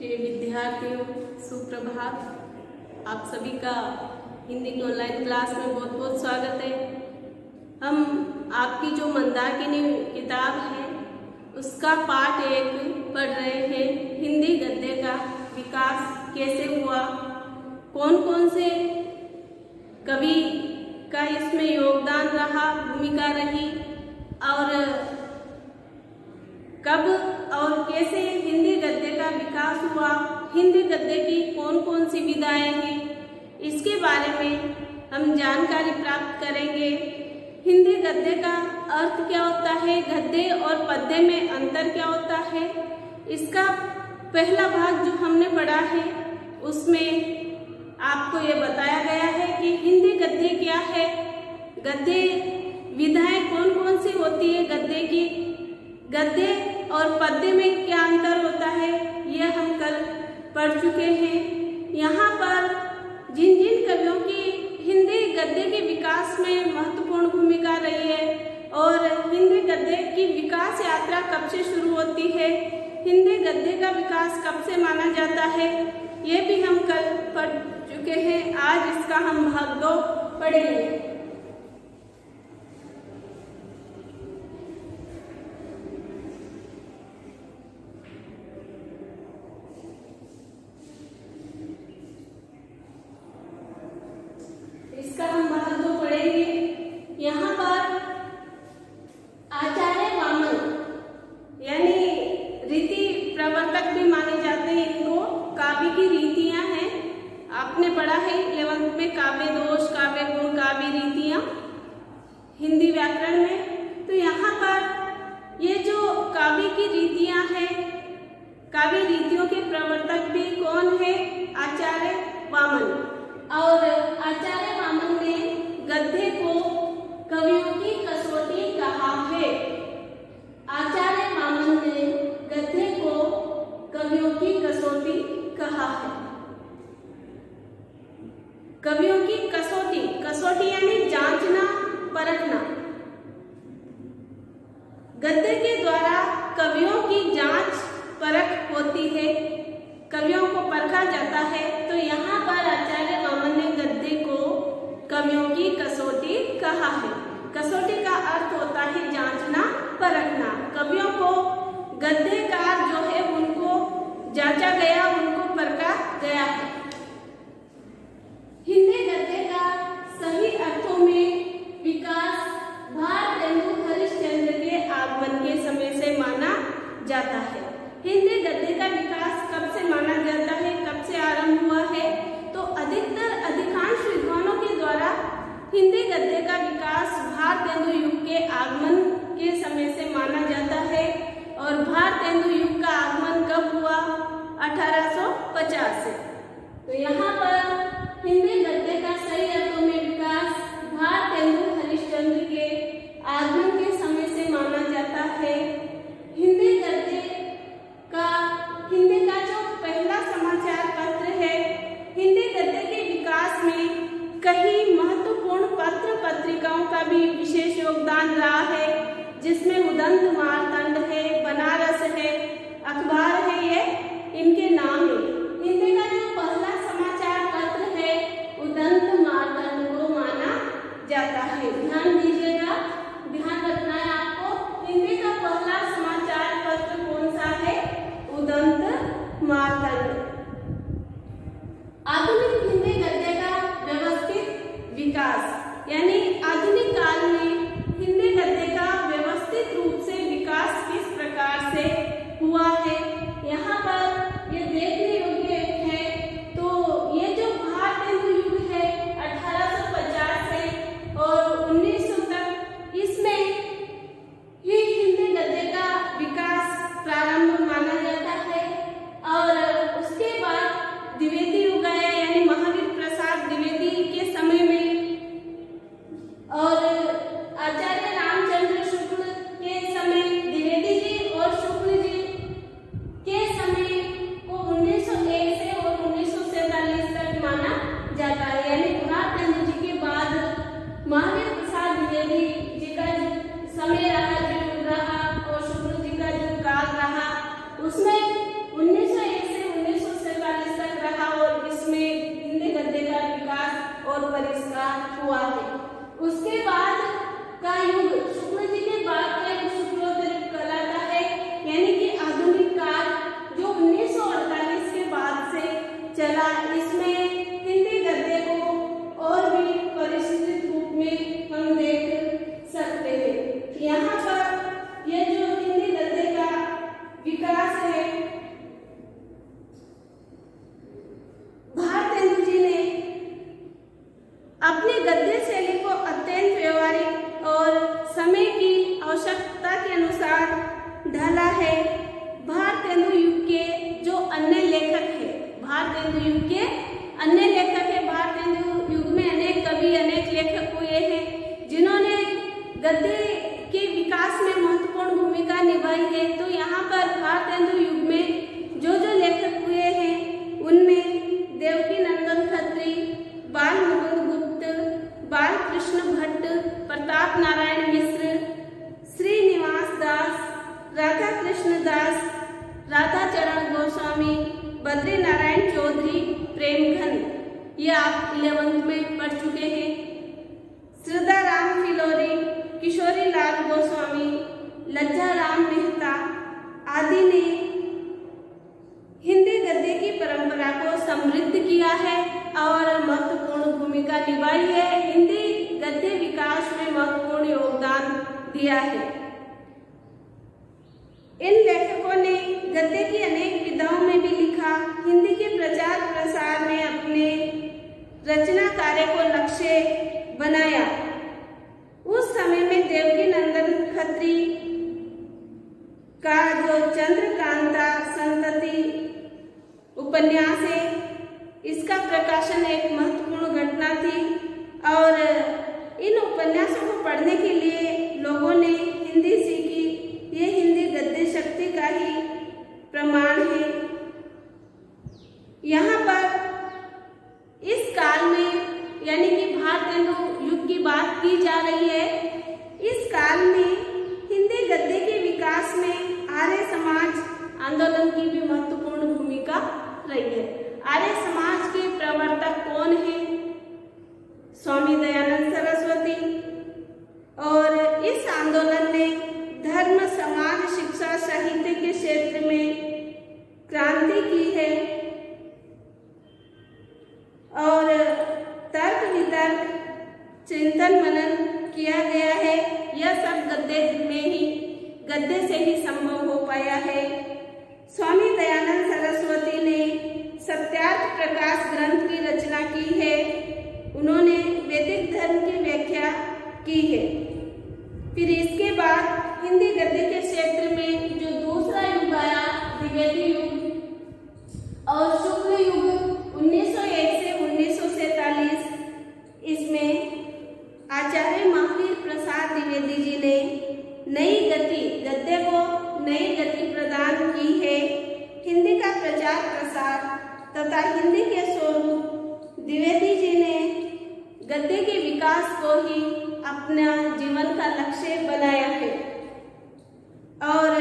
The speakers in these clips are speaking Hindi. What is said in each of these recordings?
प्रिय विद्यार्थियों, सुप्रभात। आप सभी का हिंदी की ऑनलाइन क्लास में बहुत बहुत स्वागत है। हम आपकी जो मंदाकिनी किताब है उसका पाठ 1 पढ़ रहे हैं। हिंदी गद्य का विकास कैसे हुआ, कौन कौन से कवि का इसमें योगदान रहा, भूमिका रही, और कब और कैसे हिंदी गद्य का विकास हुआ, हिंदी गद्य की कौन कौन सी विधाएं हैं, इसके बारे में हम जानकारी प्राप्त करेंगे। हिंदी गद्य का अर्थ क्या होता है, गद्य और पद्य में अंतर क्या होता है, इसका पहला भाग जो हमने पढ़ा है उसमें आपको ये बताया गया है कि हिंदी गद्य क्या है, गद्य विधाएं कौन कौन सी होती है गद्य की, गद्य और पद्य में क्या अंतर होता है, ये हम कल पढ़ चुके हैं। यहाँ पर जिन जिन कवियों की हिंदी गद्य के विकास में महत्वपूर्ण भूमिका रही है और हिंदी गद्य की विकास यात्रा कब से शुरू होती है, हिंदी गद्य का विकास कब से माना जाता है, ये भी हम कल पढ़ चुके हैं। आज इसका हम भाग 2 पढ़ेंगे। इसका हम भाग 2 पढ़ेंगे। यहाँ पर आचार्य वामन यानी रीति प्रवर्तक भी माने जाते हैं, इनको काव्य की रीतियां हैं। आपने पढ़ा है 11th में काव्य दोष, काव्य गुण, काव्य रीतियां हिंदी व्याकरण में। तो यहाँ पर ये जो काव्य की रीतियां हैं, काव्य रीतियों के प्रवर्तक भी कौन है, आचार्य वामन। और आचार्य वामन ने गद्य को कवियों की कसौटी कहा है। आचार्य वामन ने गद्य को कवियों की कसौटी कहा है। कवियों की कसौटी, कसौटी यानी जांचना, परखना। गद्य के द्वारा कवियों की जांच परख होती है, कवियों को परखा जाता है। तो यहाँ पर आचार्य वामन ने गद्य को कवियों की कसौटी कहा है। कसौटी का अर्थ होता है जांचना, परखना। कवियों को गद्यकार जो है उनको जांचा गया, उनको परखा गया है। हिंदी गद्य का सही अर्थों में विकास भारतेंदु हरिश्चंद्र के आगमन के समय से माना जाता है। हिंदी गद्य का विकास कब से माना जाता है, कब से आरंभ हुआ है, तो अधिकांश विद्वानों के द्वारा हिंदी गद्य का विकास भारतेंदु युग के आगमन के समय से माना जाता है। और भारतेंदु युग का आगमन कब हुआ, 1850 से। तो यहाँ पर हिंदी गद्य का सही अर्थों में विकास भारतेंदु हरिश्चंद्र के आगमन के समय से माना जाता है। हिंदी का जो पहला समाचार पत्र है, हिंदी गद्य के विकास में कई महत्वपूर्ण पत्र पत्रिकाओं का भी विशेष योगदान रहा है, जिसमें उदंत मार्तंड है, बनारस है, अखबार है, ये इनके नाम है। हिंदी का जो पहला समाचार पत्र है उदंत मार्तंड को माना जाता है। ध्यान दीजिएगा, ध्यान रखना है आपको। हिंदी का पहला समाचार पत्र कौन सा है, उदंत मार्तंड। आधुनिक हिंदी गद्य का व्यवस्थित विकास यानी आधुनिक काल में हिंदी गद्य का व्यवस्थित रूप से विकास किस प्रकार से हुआ है, यहाँ पर ये देखने योग्य है। तो ये जो भारतेंदु युग है 1850 से और 1900 तक, इसमें ही हिंदी गद्य का विकास प्रारंभ माना जाता है। और उसके बाद द्विवेदी युग आया, यानी महावीर प्रसाद द्विवेदी के समय में, उसके बाद का युग, शुक्ल जी के बाद का युग शुक्लोत्तर कहलाता है, यानी कि आधुनिक काल जो 1948 के बाद से चला। इसमें हिंदी गद्य को और भी परिष्कृत रूप में हम देख सकते हैं। यहाँ पर यह जो हिंदी गद्य का विकास है, भारतेंदु जी ने अपनी गद्य शैली को अत्यंत व्यवहारिक और समय की आवश्यकता के अनुसार ढाला है। भारतेंदु युग के जो अन्य लेखक है, भारतेंदु युग के अन्य लेखक है, भारतेंदु युग में अनेक कवि, अनेक लेखक हुए हैं जिन्होंने गद्य के विकास में महत्वपूर्ण भूमिका निभाई है। तो यहाँ पर भारतेंदु युग में जो जो लेखक हुए हैं उनमें देवकी नंदन खत्री, बाल मुकुंद गुप्त, बाल कृष्ण भट्ट, प्रताप नारायण मिश्र, श्रीनिवास दास, राधा कृष्ण दास, राधा चरण गोस्वामी, बद्री नारायण चौधरी, प्रेमघन, ये आप 11th में पढ़ चुके हैं। श्रद्धा राम फिलोरी, किशोरी लाल गोस्वामी, लज्जा राम मेहता आदि ने हिंदी गद्य की परंपरा को समृद्ध किया है और महत्वपूर्ण भूमिका निभाई है। हिंदी गद्य विकास में महत्वपूर्ण योगदान दिया है। इन लेखकों ने गद्य की अनेक विधाओं में भी लिखा। हिंदी के प्रचार प्रसार में अपने रचना कार्य को लक्ष्य बनाया। उस समय में देवकी नंदन खत्री का जो चंद्रकांता संतति उपन्यास है, इसका प्रकाशन एक महत्वपूर्ण घटना थी और इन उपन्यासों को पढ़ने के लिए लोगों ने हिंदी सीखी। ये हिंदी गद्य शक्ति का ही प्रमाण है। यहाँ पर इस काल में, यानी कि भारतेंदु युग की बात की जा रही है, इस काल में हिंदी गद्य के विकास में आर्य समाज आंदोलन की भी महत्वपूर्ण भूमिका रही है। आर्य समाज के प्रवर्तक कौन हैं? स्वामी दयानंद सरस्वती। और इस आंदोलन ने धर्म, समाज, शिक्षा, साहित्य के क्षेत्र में क्रांति की है और तर्क वितर्क, चिंतन मनन किया गया है। यह सब गद्य से ही संभव हो पाया है। स्वामी दयानंद सरस्वती ने सत्यार्थ प्रकाश ग्रंथ की रचना की है। उन्होंने वैदिक धर्म की व्याख्या की है। फिर इसके बाद हिंदी गद्य के क्षेत्र में जो दूसरा युग आया, द्विवेदी युग और शुक्ल युग 1901 से 1947, इसमें आचार्य महावीर प्रसाद द्विवेदी जी ने नई गति, गद्य को नई गति प्रदान की है। हिंदी का प्रचार प्रसार तथा हिंदी के स्वरूप द्विवेदी जी ने गद्य के विकास को ही अपना जीवन का लक्ष्य बनाया है। और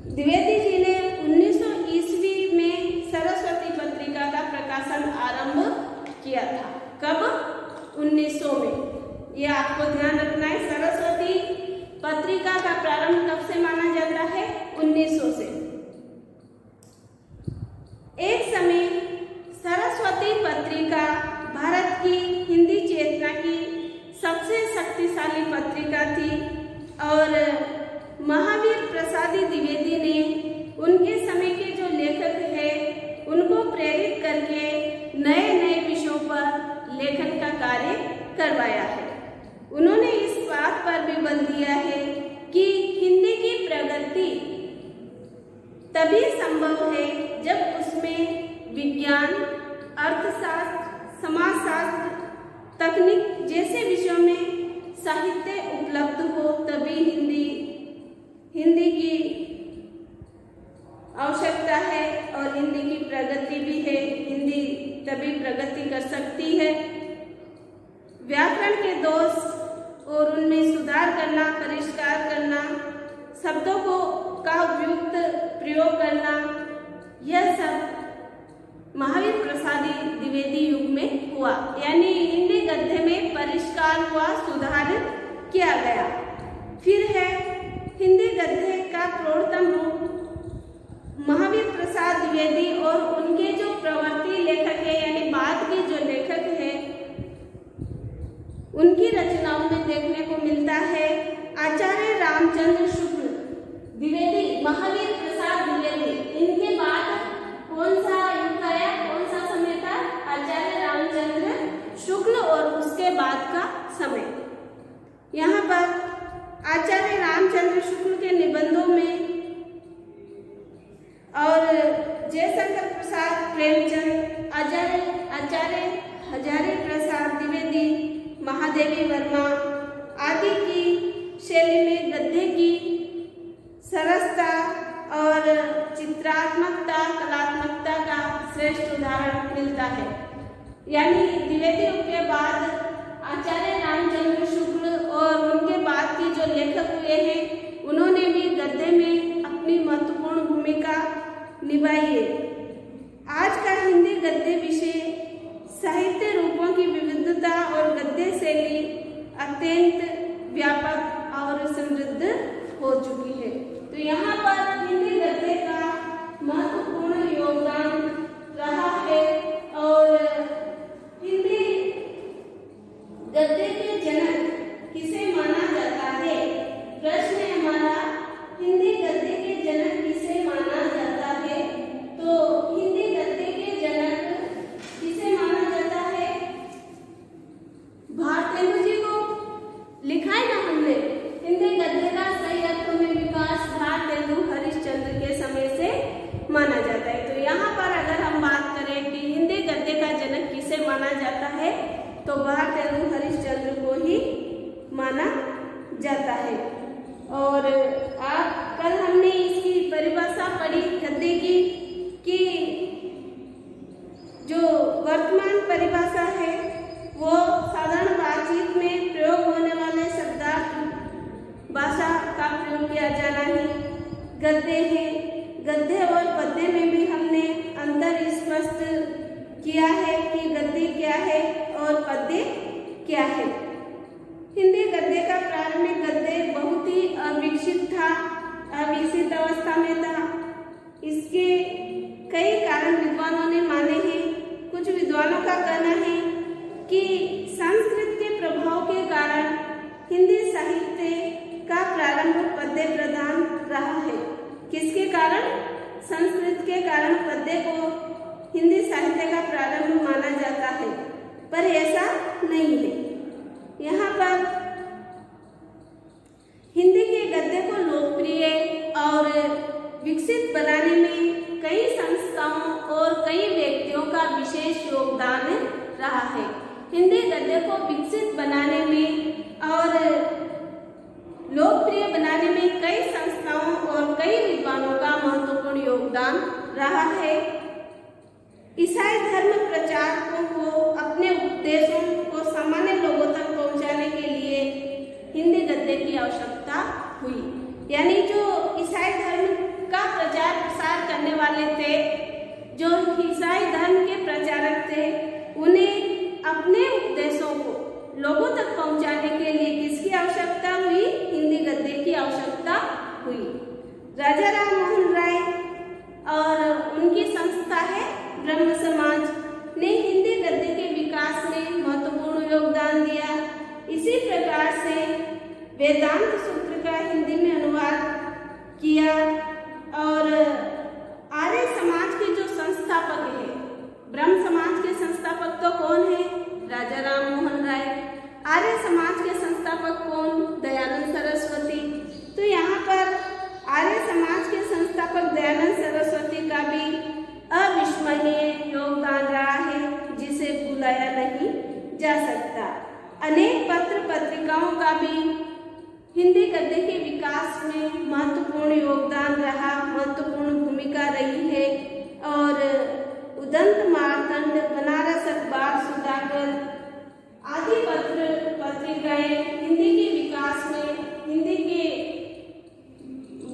द्विवेदी जी ने 1900 ईस्वी में सरस्वती पत्रिका का प्रकाशन आरंभ किया था। कब? 1900 में। यह आपको ध्यान रखना है। सरस्वती पत्रिका का प्रारंभ कब से माना जाता है? 1900 से। एक समय सरस्वती पत्रिका भारत की हिंदी चेतना की सबसे शक्तिशाली पत्रिका थी और महावीर प्रसाद द्विवेदी ने उनके समय के जो लेखक हैं उनको प्रेरित करके नए नए विषयों पर लेखन का कार्य करवाया है। उन्होंने इस बात पर भी बल दिया है कि हिंदी की प्रगति तभी संभव है जब उसमें विज्ञान, अर्थशास्त्र, समाजशास्त्र, तकनीक जैसे विषयों में साहित्य उपलब्ध हो, तभी हिंदी की आवश्यकता है और हिंदी की प्रगति भी है। हिंदी तभी प्रगति कर सकती है। व्याकरण के दोष और उनमें सुधार करना, परिष्कार करना, शब्दों का उपयुक्त प्रयोग करना, यह सब महावीर प्रसाद द्विवेदी युग में हुआ। यानी संस्कार व सुधार किया गया। फिर है हिंदी गद्य का प्रौढ़तम रूप महावीर प्रसाद द्विवेदी और उनके जो प्रवर्ती लेखक है यानी बाद के जो लेखक है उनकी रचनाओं में देखने को मिलता है आचार्य रामचंद्र शुक्ल द्विवेदी, महावीर प्रसाद द्विवेदी। इनके बाद कौन सा युग आया, कौन सा समय था? आचार्य रामचंद्र शुक्ल और उसके बाद का समय। यहाँ पर आचार्य रामचंद्र शुक्ल के निबंधों में और जयशंकर प्रसाद प्रेमचंद, आचार्य हजारी प्रसाद द्विवेदी, महादेवी वर्मा आदि की शैली में गद्य की सरसता और चित्रात्मकता, कलात्मकता का श्रेष्ठ उदाहरण मिलता है। यानी द्विवेदी युग के बाद आचार्य रामचंद्र शुक्ल और उनके बाद के जो लेखक हुए हैं उन्होंने भी गद्य में अपनी महत्वपूर्ण भूमिका निभाई है। आज का हिंदी गद्य विषय साहित्य रूपों की विविधता और गद्य शैली अत्यंत व्यापक और समृद्ध हो चुकी है। तो यहाँ पर हिंदी गद्य का महत्वपूर्ण योगदान रहा है और हिंदी गद्य के जनक किसे माना जाता है? प्रश्न है हमारा, हिंदी गद्य के जनक किसे माना जाता है? तो हिंदी गद्य के जनक किसे माना जाता है? भारतेंदु जी को लिखा है ना हमने, हिंदी गद्य का सही अर्थों में विकास भारतेंदु हरिश्चंद्र के समय से माना जाता है। तो यहाँ पर अगर हम बात करें कि हिंदी गद्य का जनक किसे माना जाता है तो भारतेंदु हरिश्चंद्र को ही माना जाता है। और आप कल हमने इसकी परिभाषा पढ़ी गद्य की कि जो वर्तमान परिभाषा है वो साधारण बातचीत में प्रयोग होने वाले शब्दार्थ भाषा का प्रयोग किया जाना ही गद्य है। गद्य और पद्य में भी हमने अंतर स्पष्ट किया है कि गद्य क्या है और पद्य क्या है। हिंदी गद्य का प्रारंभिक गद्य बहुत ही अविकसित था, अविकसित अवस्था में था। इसके कई कारण विद्वानों ने माने हैं। कुछ विद्वानों का कहना है कि संस्कृत के प्रभाव के कारण हिंदी साहित्य का प्रारंभ पद्य प्रधान रहा है। किसके कारण? संस्कृत के कारण पद्य को हिंदी साहित्य का प्रारंभ माना जाता है, पर ऐसा नहीं है। यहाँ पर हिंदी के गद्य को लोकप्रिय और विकसित बनाने में कई संस्थाओं और कई व्यक्तियों का विशेष योगदान रहा है। हिंदी गद्य को विकसित बनाने में और लोकप्रिय बनाने में कई संस्थाओं और कई विद्वानों का महत्वपूर्ण योगदान रहा है। ईसाई धर्म प्रचारकों को अपने उपदेशों को सामान्य लोगों तक पहुंचाने के लिए हिंदी गद्य की आवश्यकता हुई। यानी जो ईसाई धर्म का प्रचार प्रसार करने वाले थे, जो ईसाई धर्म के प्रचारक थे, उन्हें अपने उपदेशों को लोगों तक पहुंचाने के लिए किसकी आवश्यकता हुई? हिंदी गद्य की आवश्यकता हुई। राजा राम मोहन राय और उनकी संस्था है ब्रह्म समाज ने हिंदी गद्य के विकास में महत्वपूर्ण योगदान दिया। इसी प्रकार से वेदांत सूत्र का हिंदी में अनुवाद किया और आर्य समाज के जो संस्थापक है, ब्रह्म समाज के संस्थापक तो कौन है? राजा राम मोहन राय। आर्य समाज के संस्थापक कौन? दयानंद सरस्वती। तो यहाँ पर आर्य समाज के संस्थापक दयानंद सरस्वती का भी अविस्मरणीय योगदान रहा है, जिसे भुलाया नहीं जा सकता। अनेक पत्र पत्रिकाओं का भी हिंदी गद्य के विकास में महत्वपूर्ण योगदान रहा, महत्वपूर्ण भूमिका रही है। और उदंत मार्तंड, बनारस अखबार, सुधाकर आदि पत्र पत्रिकाएं हिंदी के विकास में, हिंदी के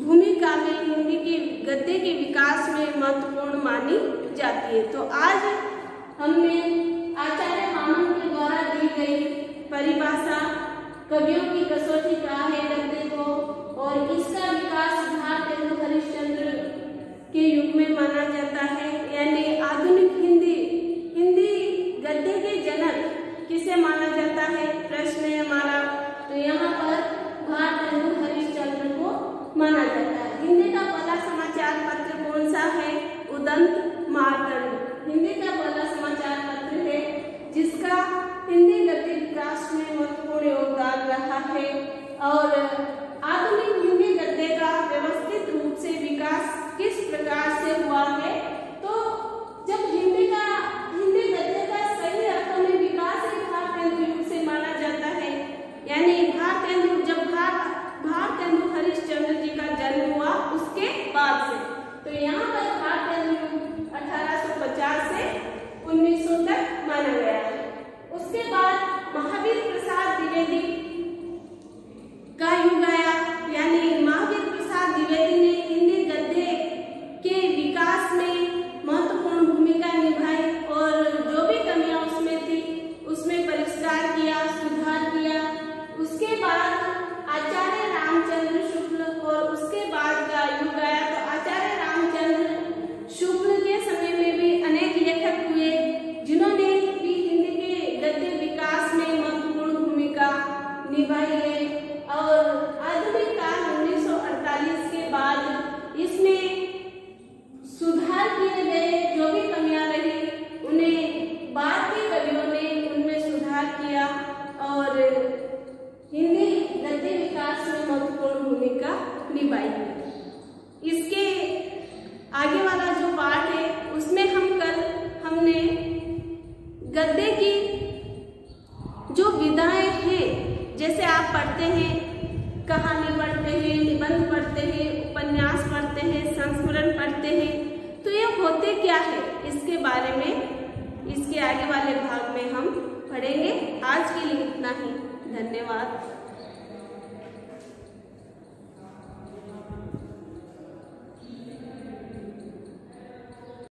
भूमिका में, हिंदी के गद्य के विकास में महत्वपूर्ण मानी जाती है। तो आज हमने आचार्य हामन के द्वारा दी गई परिभाषा कवियों की कसौटी कहा है गद्य को, और इसका विकास भारतेंदु हरिश्चंद्र के युग में माना जाता है। यानी आधुनिक हिंदी गद्य के जनक किसे माना जाता है, प्रश्न है हमारा। तो यहाँ पर भारतेंदु हरिश्चंद्र को माना जाता है। हिंदी का पहला समाचार पत्र कौन सा है, उदंत मार्तंड हिंदी का पहला समाचार पत्र है, जिसका हिंदी गद्य विकास में महत्वपूर्ण योगदान रहा है। और आधुनिक हिंदी गद्य का व्यवस्थित रूप से विकास किस प्रकार से हुआ है, तो जब हिंदी गद्य का सही अर्थों में विकास ही भारतेंदु युग से माना जाता है। यानी जब भारतेंदु हरिश्चंद्र जी का जन्म हुआ उसके बाद से, तो यहाँ पर भारतेंदु युग 1850 से 1900 तक माना गया है। उसके बाद महावीर प्रसाद द्विवेदी का युग आया। यानी महावीर प्रसाद द्विवेदी ने हिंदी गद्य के विकास में महत्वपूर्ण भूमिका निभाई, और जो भी कमियां उसमें थी उसमें परिष्कार किया, सुधार किया। उसके बाद आचार्य रामचंद्र शुक्ल, और उसके बाद का युग आया। तो आचार्य रामचंद्र शुक्ल के समय में भी अनेक लेखक हुए, जिन्होंने भी हिंदी के गद्य विकास में महत्वपूर्ण भूमिका निभाई है। और आधुनिक काल 1948 के बाद इसमें सुधार किए गए, जो भी कमियां रही उन्हें बाद के कवियों ने उनमें सुधार किया, और हिंदी गद्य विकास में महत्वपूर्ण भूमिका निभाई। इसके आगे वाला जो पाठ है उसमें हमने गद्य की जो विधाएं हैं, जैसे आप पढ़ते हैं, कहानी पढ़ते हैं, निबंध पढ़ते हैं, उपन्यास पढ़ते हैं, संस्मरण पढ़ते हैं, तो ये होते क्या है, इसके बारे में इसके आगे वाले भाग में हम पढ़ेंगे। आज के लिए इतना ही, धन्यवाद।